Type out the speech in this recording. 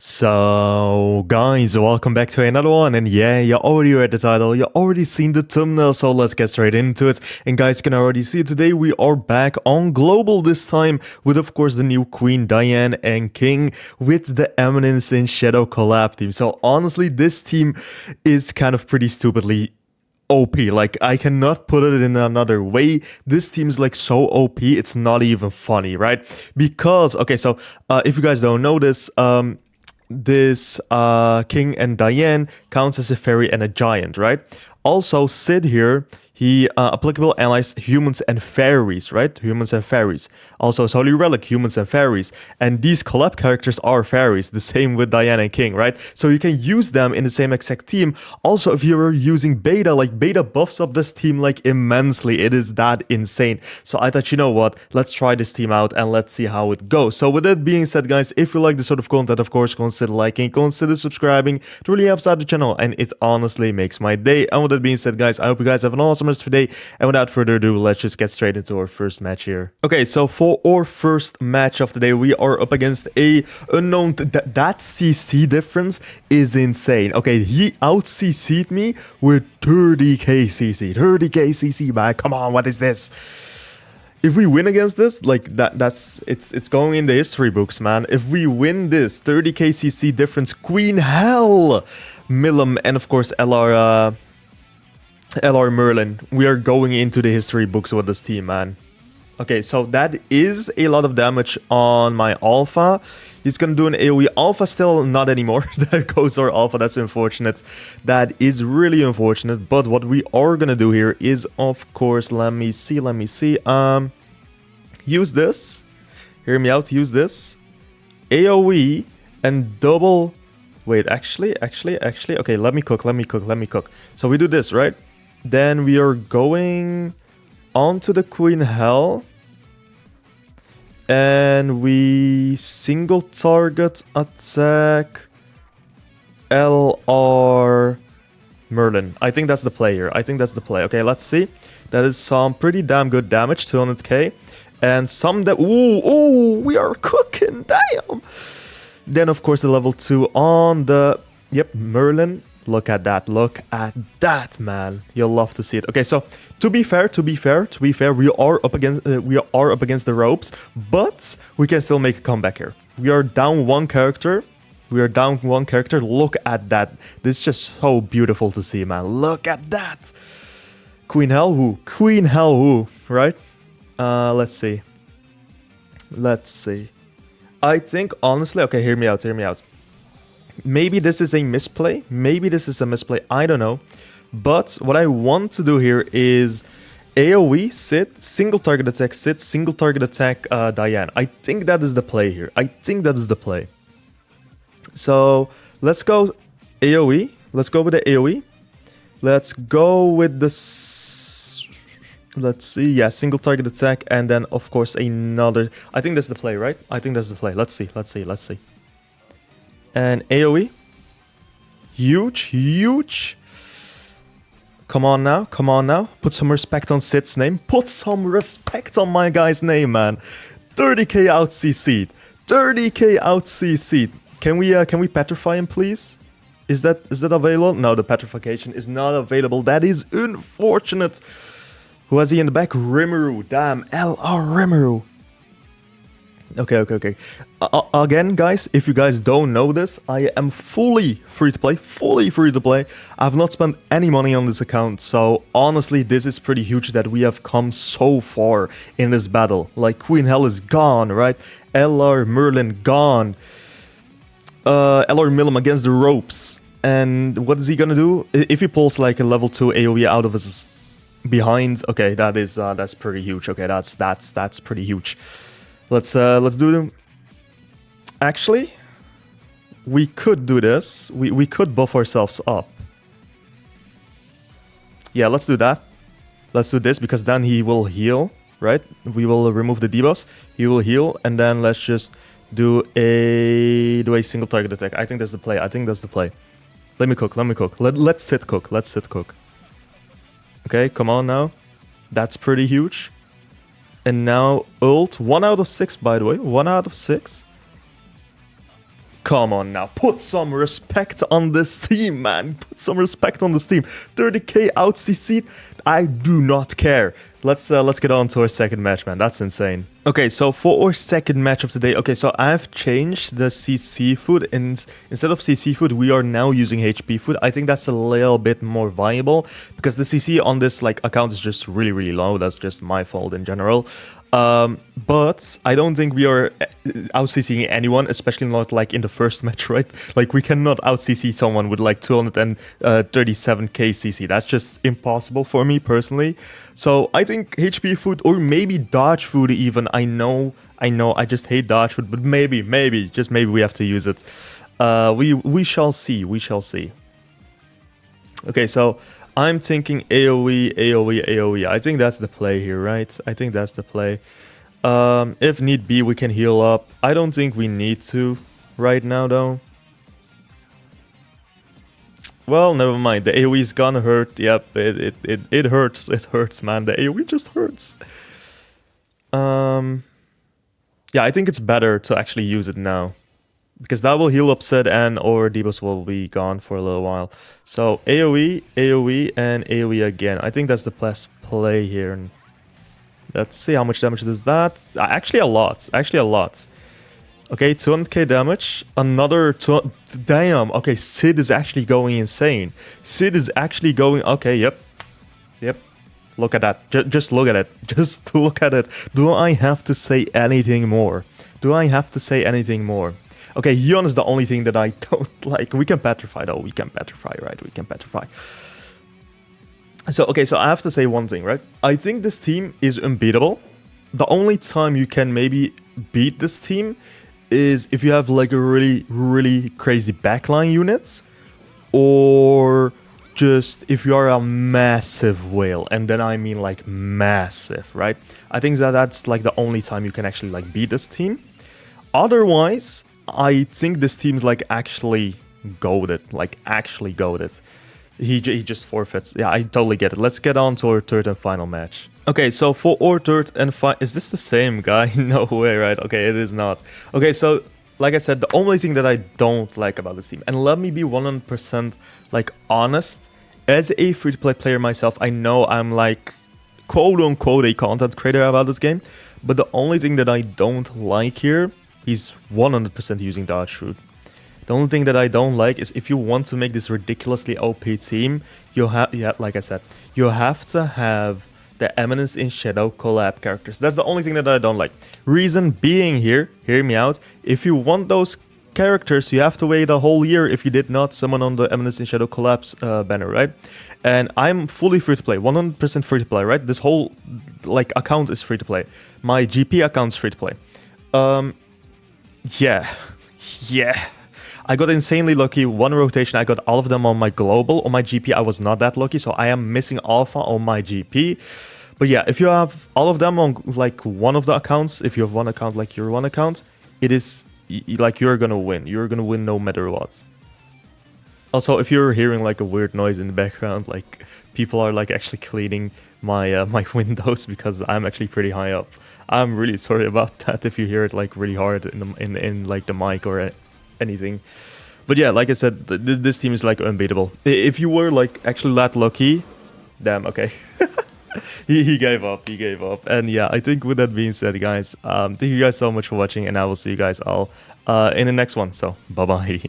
So, guys, welcome back to another one, and yeah, you already read the title, you already seen the thumbnail, so let's get straight into it. And guys, you can already see today we are back on Global this time, with of course the new Queen, Diane, and King, with the Eminence and Shadow collab team. So honestly, this team is kind of pretty stupidly OP. Like, I cannot put it in another way. This team is like so OP, it's not even funny, right? Because, okay, so if you guys don't know this, this King and Diane counts as a fairy and a giant, right? Also, Sid here, he applicable allies humans and fairies, right? Humans and fairies. Also, his Holy Relic, humans and fairies. And these collab characters are fairies, the same with Diane and King, right? So you can use them in the same exact team. Also, if you're using Beta, like Beta buffs up this team like immensely. It is that insane. So I thought, you know what? Let's try this team out and let's see how it goes. So with that being said, guys, if you like this sort of content, of course, consider liking, consider subscribing. It really helps out the channel and it honestly makes my day. And with that being said, guys, I hope you guys have an awesome rest of your day. And without further ado, let's just get straight into our first match here. Okay, so for our first match of the day, we are up against a unknown. That CC difference is insane. Okay, he out CC'd me with 30k CC. 30k CC, man. Come on, what is this? If we win against this, like it's going in the history books, man. If we win this 30k CC difference, Queen Hell, Millum, and of course LR Merlin, we are going into the history books with this team, man. Okay, so that is a lot of damage on my Alpha. He's gonna do an AoE. Alpha still not anymore. There goes our Alpha. That's unfortunate. That is really unfortunate. But what we are gonna do here is, of course, let me see. Use this. Hear me out. Use this. AoE and double. Wait, actually. Okay, let me cook. So we do this, right? Then we are going onto the Queen Hell. And we single target attack LR Merlin. I think that's the play here. Okay, let's see. That is some pretty damn good damage, 200k. And some that... Ooh, we are cooking, damn! Then, of course, the level 2 on the... Yep, Merlin. Look at that, man. You'll love to see it. Okay, so to be fair, we are up against the ropes, but we can still make a comeback here. We are down one character. Look at that. This is just so beautiful to see, man. Look at that. Queen Hell who, right? Let's see. I think honestly, okay, hear me out. Maybe this is a misplay. I don't know. But what I want to do here is AoE, Sid, single target attack Sid, single target attack Diane. I think that is the play here. So let's go AoE. Let's go with the AoE. Let's go with this. Let's see. Yeah, single target attack. And then, of course, another. I think that's the play, right? Let's see. And AoE. Huge. Come on now. Put some respect on Sid's name. Put some respect on my guy's name, man. 30k out CC'd. Can we petrify him, please? Is that available? No, the petrification is not available. That is unfortunate. Who has he in the back? Rimuru. Damn, LR Rimuru. Okay. Again, guys, if you guys don't know this, I am fully free to play. I have not spent any money on this account, so honestly, this is pretty huge that we have come so far in this battle. Like, Queen Hell is gone, right? LR Merlin gone. LR Millum against the ropes. And what is he gonna do? If he pulls like a level 2 AoE out of his behind, okay, that's pretty huge. Okay, that's pretty huge. Let's do them. Actually, we could do this. We could buff ourselves up. Yeah, let's do that. Let's do this because then he will heal, right? We will remove the debuffs. He will heal, and then let's just do a single target attack. I think that's the play. Let me cook. Let's sit cook. Okay, come on now. That's pretty huge. And now ult, 1 out of 6, by the way, 1 out of 6. Come on now, put some respect on this team, man. Put some respect on this team. 30k out CC'd. I do not care. Let's get on to our second match, man. That's insane. Okay, so for our second match of the day, okay, so I've changed the CC food. Instead of CC food, we are now using HP food. I think that's a little bit more viable because the CC on this like account is just really, really low. That's just my fault in general. But I don't think we are out CCing anyone, especially not like in the first match, right? Like we cannot out CC someone with like 237k CC. That's just impossible for me personally. So I think HP food or maybe dodge food even. I know, I just hate dodge food, but maybe we have to use it. We shall see, Okay, so I'm thinking AoE. I think that's the play here, right? I think that's the play. If need be, we can heal up. I don't think we need to right now, though. Well, never mind. The AoE is gonna hurt. Yep, it hurts. It hurts, man. The AoE just hurts. Yeah, I think it's better to actually use it now. Because that will heal up Sid and our debuffs will be gone for a little while. So AoE, and AoE again. I think that's the best play here. And let's see how much damage does that. Actually a lot. Okay, 200k damage. Another damn. Okay, Sid is actually going insane. Okay, yep. Look at that. Just look at it. Just look at it. Do I have to say anything more? Okay, Yon is the only thing that I don't like. We can petrify though. We can petrify. So, okay, so I have to say one thing, right? I think this team is unbeatable. The only time you can maybe beat this team is if you have like a really, really crazy backline units, or just if you are a massive whale, and then I mean like massive, right? I think that's like the only time you can actually like beat this team. Otherwise, I think this team's like actually goated, He just forfeits. Yeah, I totally get it. Let's get on to our third and final match. Okay, so for our third and final... Is this the same guy? No way, right? Okay, it is not. Okay, so like I said, the only thing that I don't like about this team, and let me be 100% like honest, as a free-to-play player myself, I know I'm like quote-unquote a content creator about this game, but the only thing that I don't like here, he's 100% using dodge food. The only thing that I don't like is if you want to make this ridiculously OP team, you have, yeah, like I said, you have to have the Eminence in Shadow collab characters. That's the only thing that I don't like. Reason being here, hear me out, if you want those characters, you have to wait a whole year if you did not summon on the Eminence in Shadow collabs banner, right? And I'm fully free to play, 100% free to play, right? This whole like account is free to play. My GP account is free to play. Yeah. I got insanely lucky. One rotation, I got all of them on my global. On my GP, I was not that lucky, so I am missing alpha on my GP. But yeah, if you have all of them on like one of the accounts, if you have one account like your one account, it is like you're gonna win. You're gonna win no matter what. Also, if you're hearing like a weird noise in the background, like people are like actually cleaning my my windows because I'm actually pretty high up. I'm really sorry about that if you hear it like really hard in like the mic or anything. But yeah, like I said, this team is like unbeatable. If you were like actually that lucky, damn, okay. he gave up. And yeah, I think with that being said, guys, thank you guys so much for watching, and I will see you guys all in the next one. So bye bye.